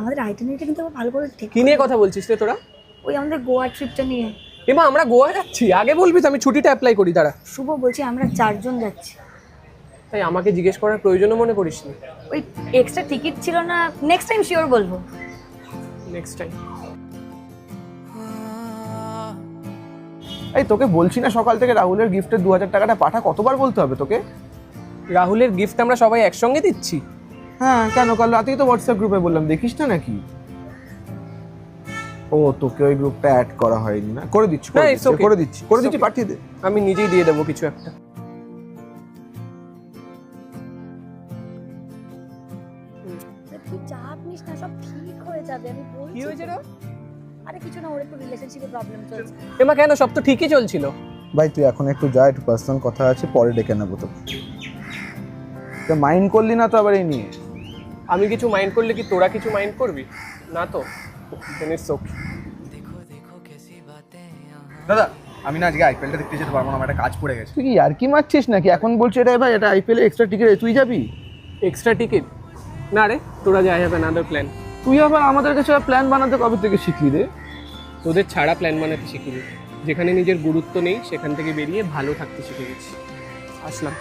আমাদের আইটেনিটি কিন্তু ভালো করে ঠিক কি নিয়ে কথা বলছিস রে তোরা? ওই আমাদের গোয়া ট্রিপটা নিয়ে। এমা আমরা গোয়া যাচ্ছি, আগে বলবি তো আমি ছুটিটা অ্যাপ্লাই করি। দাঁড়া, শুভ বলছি আমরা 4 জন যাচ্ছি। তাই আমাকে জিজ্ঞেস করার প্রয়োজনও মনে করিস নি? ওই এক্সট্রা টিকিট ছিল না, নেক্সট টাইম শিওর বলবো। Next time. এই তোকে বলছি না সকাল থেকে রাহুলের গিফটের 2000 টাকাটা পাঠা, কতবার বলতে হবে তোকে? রাহুলের গিফট আমরা সবাই একসঙ্গে দিচ্ছি? হ্যাঁ কেন, কাল রাতেই তো হোয়াটসঅ্যাপ গ্রুপে বললাম, দেখিস না নাকি? ও তোকে ওই গ্রুপটা অ্যাড করা হয়নি না? করে দিচ্ছি না, it's okay. করে দিচ্ছি It's okay. পাঠিয়ে দে। আমি নিজেই দিয়ে দেবো কিছু একটা। তুই চাপ নিস না, সব ঠিক হয়ে যাবে, আমি বলছি। কি হয়েছে রে? আরে কিছু না, ওর একটু রিলেশনশিপে প্রবলেম চলছে। এমা কেন, সব তো ঠিকই চলছিল। ভাই তুই এখন একটু যা, একটু পার্সোনাল কথা আছে, পরে ডেকে নেবো তোকে। মাইন্ড করলি না তো আবার এই নিয়ে? আমি কিছু মাইন্ড করলে কি তোরা কিছু মাইন্ড করবি? না তো, জিনিস চোখ। দাদা আমি না আজকে আইপিএলটা দেখতে যেতে পারবো না, আমার একটা কাজ পড়ে গেছে। তুই কি আর কি মারছিস নাকি? এখন বলছি এটা ভাই, এটা আইপিএল এক্সট্রা টিকিট, তুই যাবি? Extra ticket? না রে, তোরা যাই হবে না, আদার প্ল্যান। তুই আবার আমাদের কাছে প্ল্যান বানাতে কবে থেকে শিখলি রে? তোদের ছাড়া প্ল্যান বানাতে শিখিনি। যেখানে নিজের গুরুত্ব নেই সেখান থেকে বেরিয়ে ভালো থাকতে শিখে গেছি। আসলাম।